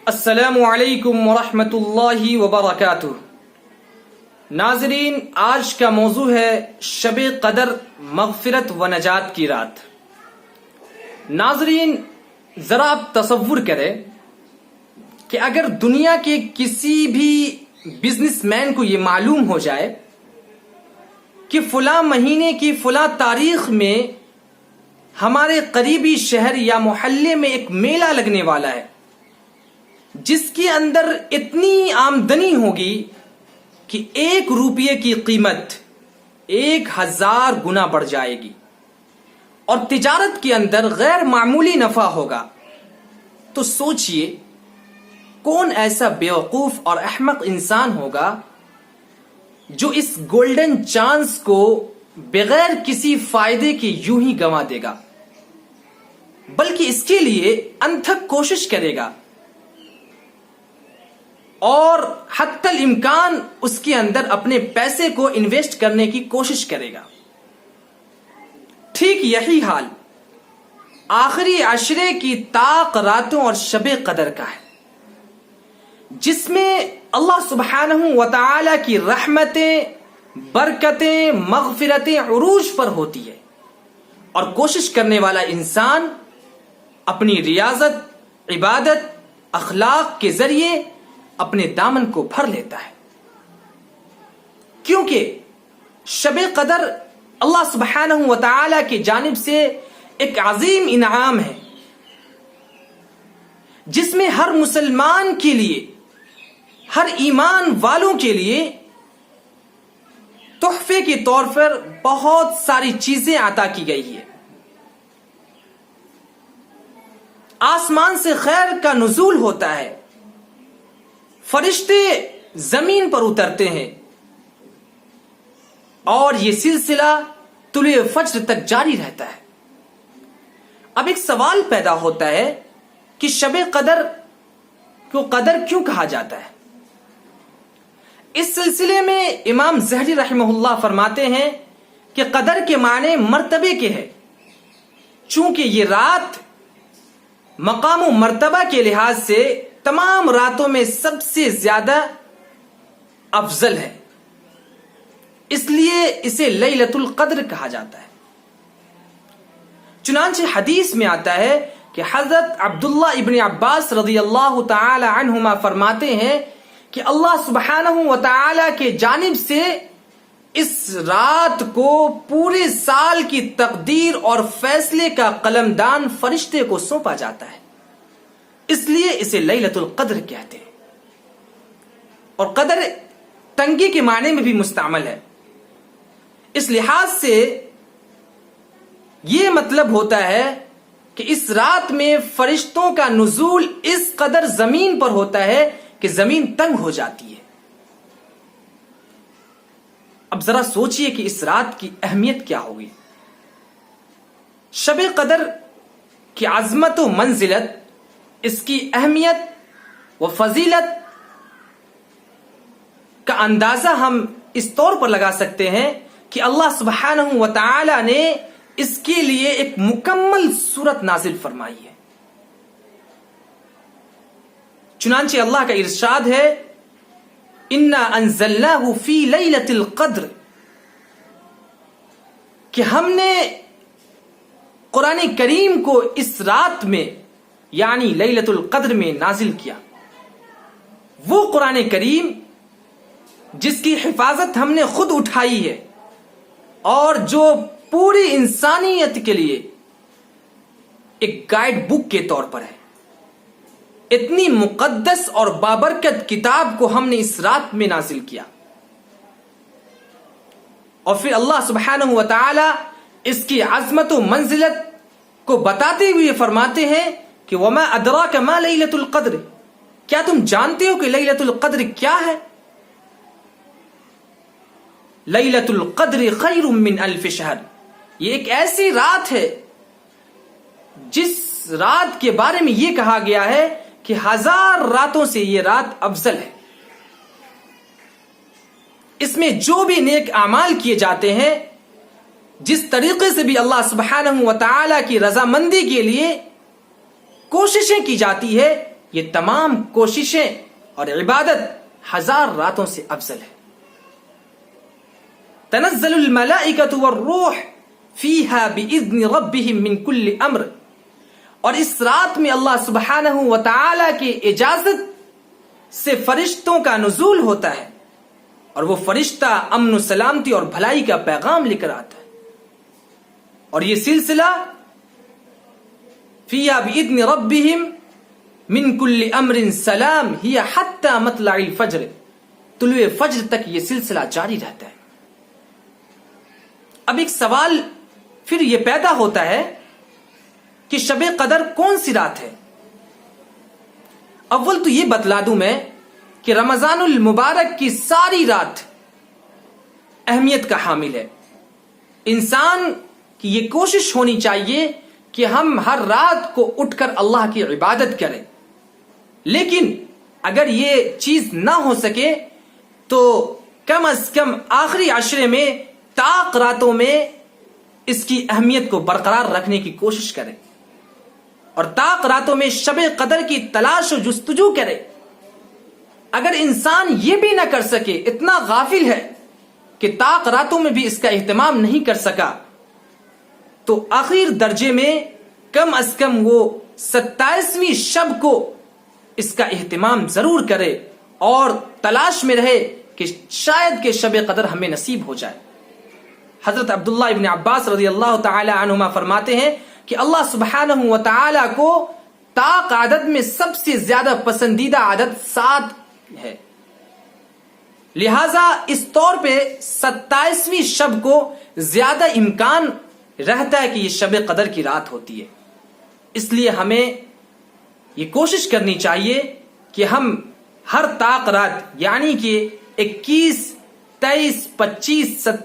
السلام علیکم ورحمۃ اللہ وبرکاتہ۔ ناظرین، آج کا موضوع ہے شب قدر، مغفرت و نجات کی رات۔ ناظرین، ذرا آپ تصور کریں کہ اگر دنیا کے کسی بھی بزنس مین کو یہ معلوم ہو جائے کہ فلاں مہینے کی فلاں تاریخ میں ہمارے قریبی شہر یا محلے میں ایک میلہ لگنے والا ہے جس کے اندر اتنی آمدنی ہوگی کہ 1 روپے کی قیمت 1000 گنا بڑھ جائے گی اور تجارت کے اندر غیر معمولی نفع ہوگا، تو سوچئے کون ایسا بیوقوف اور احمق انسان ہوگا جو اس گولڈن چانس کو بغیر کسی فائدے کے یوں ہی گنوا دے گا، بلکہ اس کے لیے انتھک کوشش کرے گا اور حتی الامکان اس کے اندر اپنے پیسے کو انویسٹ کرنے کی کوشش کرے گا۔ ٹھیک یہی حال آخری عشرے کی طاق راتوں اور شب قدر کا ہے، جس میں اللہ سبحانہ و تعالی کی رحمتیں، برکتیں، مغفرتیں عروج پر ہوتی ہے، اور کوشش کرنے والا انسان اپنی ریاضت، عبادت، اخلاق کے ذریعے اپنے دامن کو بھر لیتا ہے، کیونکہ شب قدر اللہ سبحانہ و تعالی کی جانب سے ایک عظیم انعام ہے جس میں ہر مسلمان کے لیے، ہر ایمان والوں کے لیے تحفے کے طور پر بہت ساری چیزیں عطا کی گئی ہے۔ آسمان سے خیر کا نزول ہوتا ہے، فرشتے زمین پر اترتے ہیں، اور یہ سلسلہ طلوع فجر تک جاری رہتا ہے۔ اب ایک سوال پیدا ہوتا ہے کہ شب قدر کو قدر کیوں کہا جاتا ہے؟ اس سلسلے میں امام زہری رحمہ اللہ فرماتے ہیں کہ قدر کے معنی مرتبے کے ہے، چونکہ یہ رات مقام و مرتبہ کے لحاظ سے تمام راتوں میں سب سے زیادہ افضل ہے، اس لیے اسے لیلۃ القدر کہا جاتا ہے۔ چنانچہ حدیث میں آتا ہے کہ حضرت عبداللہ ابن عباس رضی اللہ تعالی عنہما فرماتے ہیں کہ اللہ سبحانہ و تعالی کے جانب سے اس رات کو پورے سال کی تقدیر اور فیصلے کا قلمدان فرشتے کو سونپا جاتا ہے، اس لیے اسے لیلۃ القدر کہتے ہیں۔ اور قدر تنگی کے معنی میں بھی مستعمل ہے، اس لحاظ سے یہ مطلب ہوتا ہے کہ اس رات میں فرشتوں کا نزول اس قدر زمین پر ہوتا ہے کہ زمین تنگ ہو جاتی ہے۔ اب ذرا سوچئے کہ اس رات کی اہمیت کیا ہوگی۔ شب قدر کی عظمت و منزلت، اس کی اہمیت و فضیلت کا اندازہ ہم اس طور پر لگا سکتے ہیں کہ اللہ سبحانہ و تعالی نے اس کے لیے ایک مکمل صورت نازل فرمائی ہے۔ چنانچہ اللہ کا ارشاد ہے، انا انزلناہ فی لیلۃ القدر، کہ ہم نے قرآن کریم کو اس رات میں یعنی لیلۃ القدر میں نازل کیا۔ وہ قرآن کریم جس کی حفاظت ہم نے خود اٹھائی ہے اور جو پوری انسانیت کے لیے ایک گائیڈ بک کے طور پر ہے۔ اتنی مقدس اور بابرکت کتاب کو ہم نے اس رات میں نازل کیا، اور پھر اللہ سبحانہ و تعالی اس کی عظمت و منزلت کو بتاتے ہوئے فرماتے ہیں کہ وما ادراک ما لیلۃ القدر، کیا تم جانتے ہو کہ لیلۃ القدر کیا ہے؟ لیلۃ القدر خیر من الف شہر، یہ ایک ایسی رات ہے جس رات کے بارے میں یہ کہا گیا ہے کہ 1000 راتوں سے یہ رات افضل ہے۔ اس میں جو بھی نیک اعمال کیے جاتے ہیں، جس طریقے سے بھی اللہ سبحانہ و تعالی کی رضامندی کے لیے کوششیں کی جاتی ہے، یہ تمام کوششیں اور عبادت 1000 راتوں سے افضل ہے. تنزل الملائکۃ والروح فیہا باذن ربہم من کل امر. اور اس رات میں اللہ سبحانہ و تعالی کی اجازت سے فرشتوں کا نزول ہوتا ہے، اور وہ فرشتہ امن و سلامتی اور بھلائی کا پیغام لے کر آتا ہے. اور یہ سلسلہ فیہا باذن ربہم من کل امر سلام ہی حتی مطلع الفجر، طلوع فجر تک یہ سلسلہ جاری رہتا ہے. اب ایک سوال پھر یہ پیدا ہوتا ہے کہ شب قدر کون سی رات ہے؟ اول تو یہ بتلا دوں میں کہ رمضان المبارک کی ساری رات اہمیت کا حامل ہے. انسان کی یہ کوشش ہونی چاہیے کہ ہم ہر رات کو اٹھ کر اللہ کی عبادت کریں، لیکن اگر یہ چیز نہ ہو سکے تو کم از کم آخری عشرے میں طاق راتوں میں اس کی اہمیت کو برقرار رکھنے کی کوشش کریں، اور طاق راتوں میں شب قدر کی تلاش و جستجو کرے. اگر انسان یہ بھی نہ کر سکے، اتنا غافل ہے کہ طاق راتوں میں بھی اس کا اہتمام نہیں کر سکا، تو آخر درجے میں کم از کم وہ 27ویں شب کو اس کا اہتمام ضرور کرے اور تلاش میں رہے کہ شاید کہ شب قدر ہمیں نصیب ہو جائے. حضرت عبداللہ ابن عباس رضی اللہ تعالی عنہما فرماتے ہیں کہ اللہ سبحانہ و تعالی کو طاق عدد میں سب سے زیادہ پسندیدہ عدد 7 ہے، لہذا اس طور پہ 27ویں شب کو زیادہ امکان رہتا ہے کہ یہ شب قدر کی رات ہوتی ہے. اس لیے ہمیں یہ کوشش کرنی چاہیے کہ ہم ہر طاق رات یعنی کہ 21، 23، 25، 27